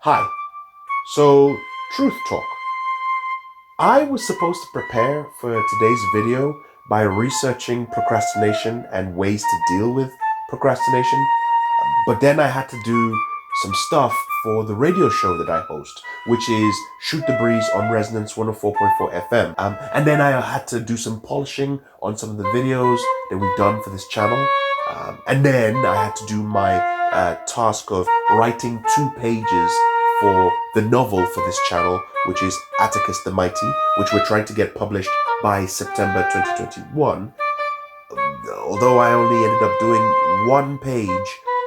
Hi. So, truth talk. I was supposed to prepare for today's video by researching procrastination and ways to deal with procrastination, but then I had to do some stuff for the radio show that I host, which is Shoot the Breeze on Resonance 104.4 FM. And then I had to do some polishing on some of the videos that we've done for this channel. And then I had to do my task of writing 2 pages for the novel for this channel, which is Atticus the Mighty, which we're trying to get published by September 2021. Although I only ended up doing 1 page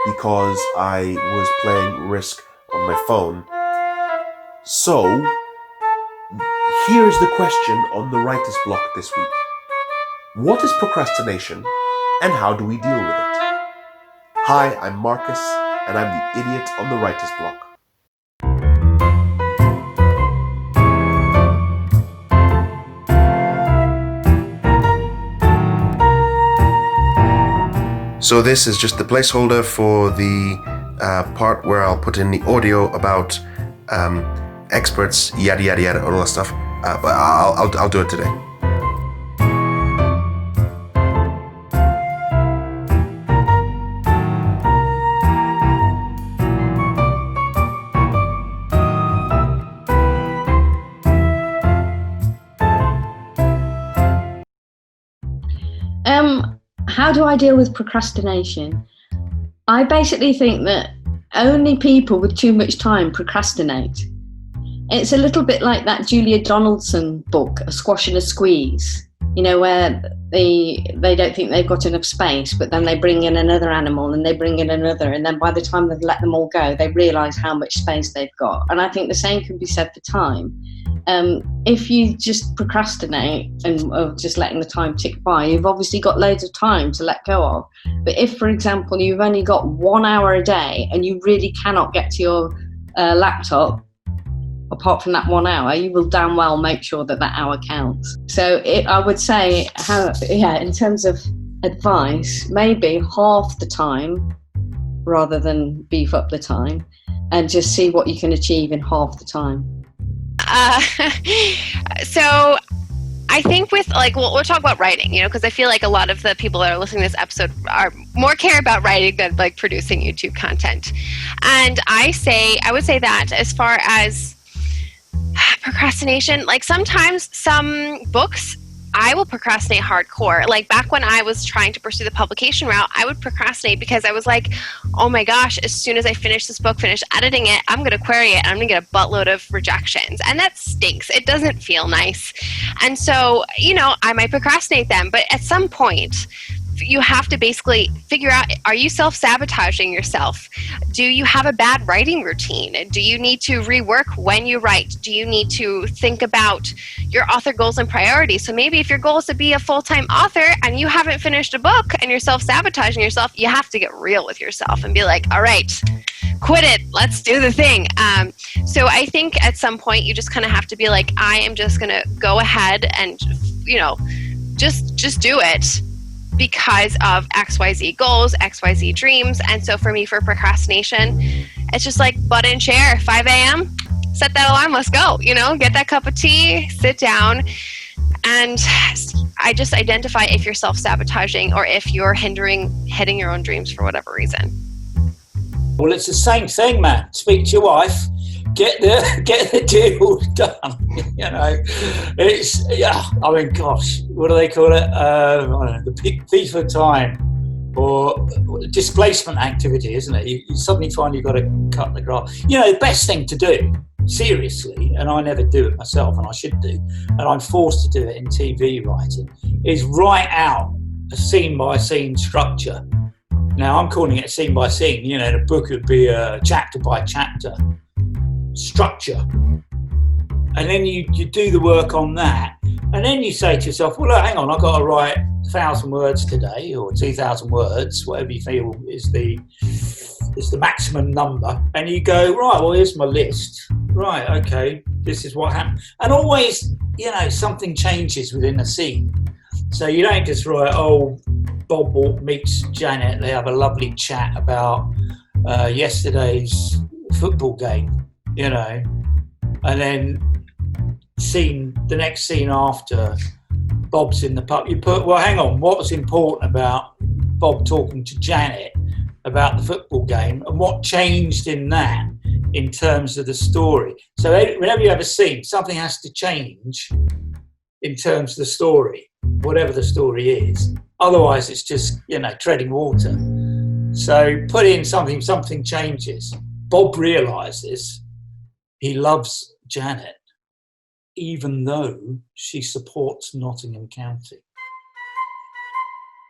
because I was playing Risk on my phone. So, here's the question on the writer's block this week. What is procrastination and how do we deal with it? Hi, I'm Marcus, and I'm the idiot on the writer's block. So this is just the placeholder for the part where I'll put in the audio about experts, yada yada yada, all that stuff. But I'll do it today. How do I deal with procrastination? I basically think that only people with too much time procrastinate. It's a little bit like that Julia Donaldson book, A Squash and a Squeeze, you know, where they don't think they've got enough space, but then they bring in another animal and they bring in another, and then by the time they've let them all go, they realise how much space they've got. And I think the same can be said for time. If you just procrastinate and of just letting the time tick by, you've obviously got loads of time to let go of. But if, for example, you've only got 1 hour a day and you really cannot get to your laptop, apart from that 1 hour, you will damn well make sure that hour counts. So I would say, in terms of advice, maybe half the time rather than beef up the time, and just see what you can achieve in half the time. So I think with we'll talk about writing, because I feel like a lot of the people that are listening to this episode are more care about writing than producing YouTube content. And I would say that as far as procrastination, sometimes some books I will procrastinate hardcore. Back when I was trying to pursue the publication route, I would procrastinate because I was like, oh my gosh, as soon as I finish this book, finish editing it, I'm going to query it, and I'm going to get a buttload of rejections. And that stinks. It doesn't feel nice. And so, I might procrastinate them. But at some point, you have to basically figure out, are you self-sabotaging yourself? Do you have a bad writing routine? Do you need to rework when you write? Do you need to think about your author goals and priorities? So maybe if your goal is to be a full-time author and you haven't finished a book and you're self-sabotaging yourself, you have to get real with yourself and be like, all right, quit it. Let's do the thing. So I think at some point you just kind of have to be like, I am just going to go ahead and, just do it, because of XYZ goals, XYZ dreams. And so for me, for procrastination, it's just butt in chair, 5 a.m., set that alarm, let's go, get that cup of tea, sit down. And I just identify if you're self-sabotaging or if you're hitting your own dreams for whatever reason. Well, it's the same thing, man. Speak to your wife. Get the deal done. It's gosh, what do they call it? I don't know, the thief of time, or displacement activity, isn't it? You suddenly find you've got to cut the grass. The best thing to do, seriously, and I never do it myself, and I should do, and I'm forced to do it in TV writing, is write out a scene by scene structure. Now I'm calling it scene by scene. The book would be a chapter by chapter structure, and then you do the work on that, and then you say to yourself, well, look, hang on, I've got to write 1,000 words today, or 2,000 words, whatever you feel is the maximum number, and you go, right, well, here's my list, right, okay, this is what happened. And always, something changes within a scene, so you don't just write, oh, Bob meets Janet, they have a lovely chat about yesterday's football game. you know, and then the next scene after, Bob's in the pub. You put, well, hang on, what was important about Bob talking to Janet about the football game, and what changed in that in terms of the story? So whenever you have a scene, something has to change in terms of the story, whatever the story is. Otherwise, it's just, you know, treading water. So put in something changes. Bob realises he loves Janet, even though she supports Nottingham County.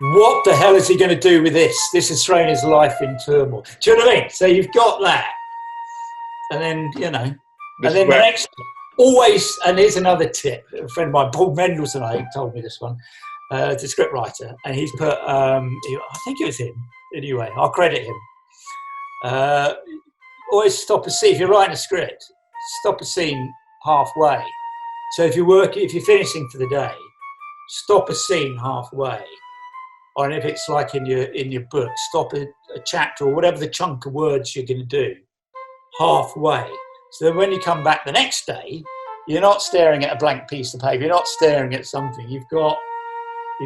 What the hell is he going to do with this? This is throwing his life in turmoil. Do you know what I mean? So you've got that. And then, you know, and then the next, always, and here's another tip. A friend of mine, Paul Mendelsohn, I think, told me this one, the script writer, and he's put, I think it was him, anyway, I'll credit him. Always stop a scene. If you're writing a script, stop a scene halfway. So if you're finishing for the day, stop a scene halfway. Or if it's like in your book, stop a chapter or whatever the chunk of words you're going to do halfway. So that when you come back the next day, you're not staring at a blank piece of paper. You're not staring at something. You've got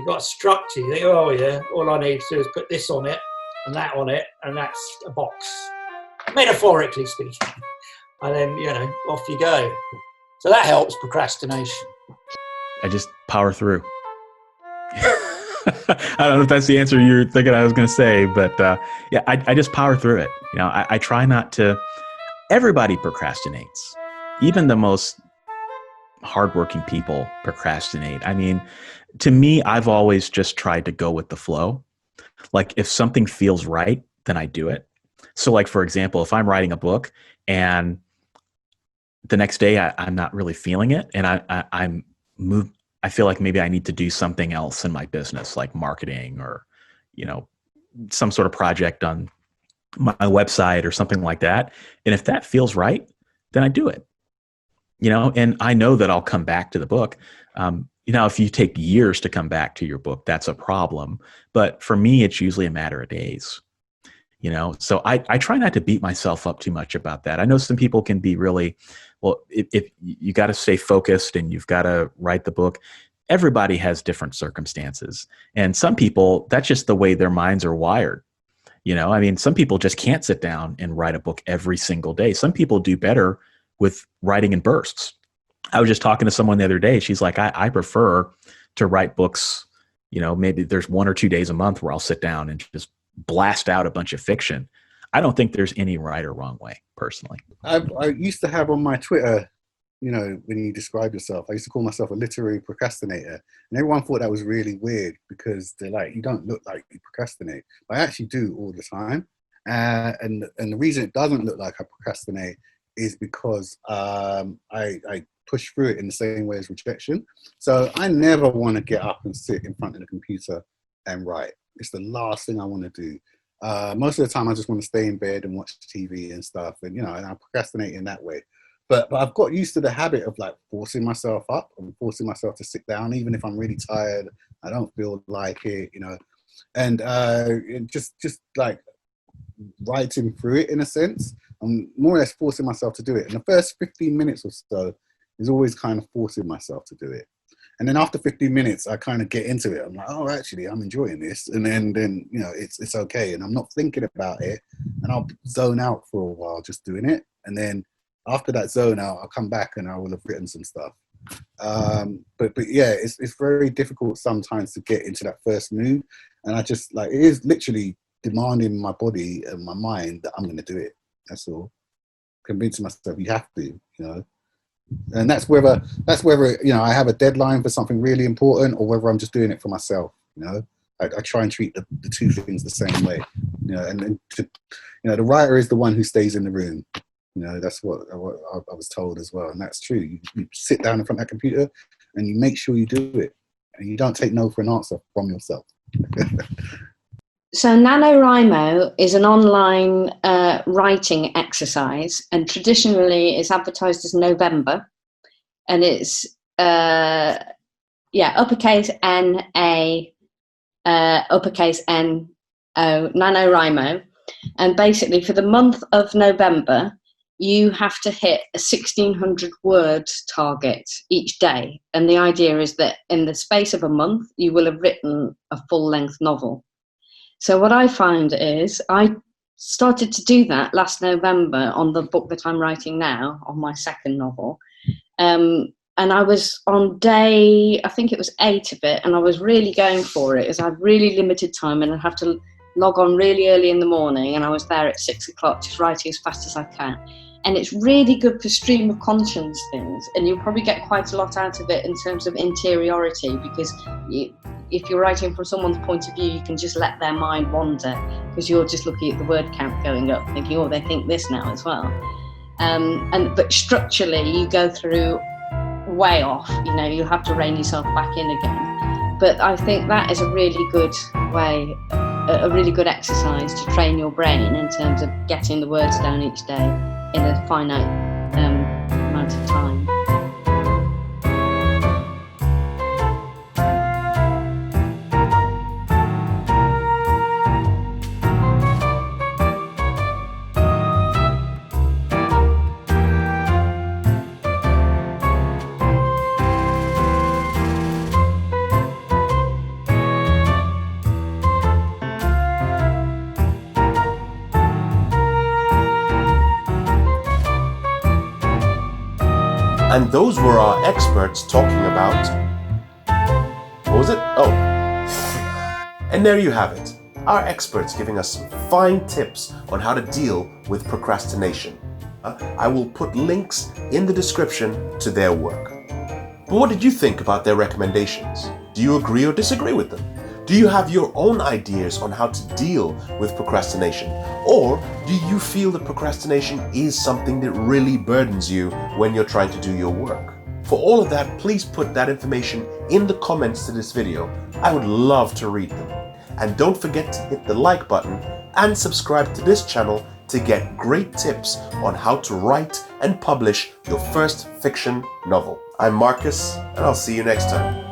a structure. You think, oh yeah, all I need to do is put this on it and that on it, and that's a box, metaphorically speaking. And then, you know, off you go. So that helps procrastination. I just power through. I don't know if that's the answer you're thinking I was going to say, but yeah, I just power through it. You know, I try not to. Everybody procrastinates. Even the most hardworking people procrastinate. I mean, to me, I've always just tried to go with the flow. Like if something feels right, then I do it. So like, for example, if I'm writing a book and the next day I'm not really feeling it, and I'm moved, I feel like maybe I need to do something else in my business, like marketing or, you know, some sort of project on my website or something like that. And if that feels right, then I do it, you know, and I know that I'll come back to the book. You know, if you take years to come back to your book, that's a problem. But for me, it's usually a matter of days, you know, so I try not to beat myself up too much about that. I know some people can be really, well, if you got to stay focused and you've got to write the book. Everybody has different circumstances. And some people, that's just the way their minds are wired. You know, I mean, some people just can't sit down and write a book every single day. Some people do better with writing in bursts. I was just talking to someone the other day. She's like, I prefer to write books, you know, maybe there's 1 or 2 days a month where I'll sit down and just blast out a bunch of fiction. I don't think there's any right or wrong way, personally. I used to have on my Twitter, you know, when you describe yourself, I used to call myself a literary procrastinator. And everyone thought that was really weird because they're like, you don't look like you procrastinate. But I actually do all the time. And the reason it doesn't look like I procrastinate is because I push through it in the same way as rejection. So I never want to get up and sit in front of the computer and write. It's the last thing I want to do. Most of the time, I just want to stay in bed and watch TV and stuff, and you know, and I procrastinate in that way. But I've got used to the habit of like forcing myself up and forcing myself to sit down, even if I'm really tired. I don't feel like it, you know, and just like writing through it in a sense. I'm more or less forcing myself to do it. And the first 15 minutes or so is always kind of forcing myself to do it. And then after 15 minutes, I kind of get into it. I'm like, oh, actually, I'm enjoying this. And then you know, it's okay. And I'm not thinking about it. And I'll zone out for a while just doing it. And then after that zone out, I'll come back and I will have written some stuff. But yeah, it's very difficult sometimes to get into that first mood. And I just like, it is literally demanding my body and my mind that I'm going to do it. That's all. Convincing myself you have to, you know. And that's whether you know, I have a deadline for something really important or whether I'm just doing it for myself. You know, I try and treat the two things the same way. You know, and you know, the writer is the one who stays in the room. You know, that's what I was told as well, and that's true. You sit down in front of that computer and you make sure you do it, and you don't take no for an answer from yourself. So NaNoWriMo is an online writing exercise, and traditionally it's advertised as November, and it's uppercase N-A, uppercase N-O, NaNoWriMo. And basically for the month of November, you have to hit a 1,600 word target each day. And the idea is that in the space of a month, you will have written a full-length novel. So what I find is I started to do that last November on the book that I'm writing now, on my second novel. And I was on day, I think it was 8 of it, and I was really going for it, as I had really limited time and I'd have to log on really early in the morning, and I was there at 6 o'clock just writing as fast as I can. And it's really good for stream of conscience things, and you'll probably get quite a lot out of it in terms of interiority, because if you're writing from someone's point of view, you can just let their mind wander, because you're just looking at the word count going up, thinking, oh, they think this now as well. But structurally, you go through way off, you have to rein yourself back in again. But I think that is a really good way, a really good exercise to train your brain in terms of getting the words down each day in a finite amount of time. And those were our experts talking about, what was it? Oh, and there you have it. Our experts giving us some fine tips on how to deal with procrastination. I will put links in the description to their work. But what did you think about their recommendations? Do you agree or disagree with them? Do you have your own ideas on how to deal with procrastination? Or do you feel that procrastination is something that really burdens you when you're trying to do your work? For all of that, please put that information in the comments to this video. I would love to read them. And don't forget to hit the like button and subscribe to this channel to get great tips on how to write and publish your first fiction novel. I'm Marcus, and I'll see you next time.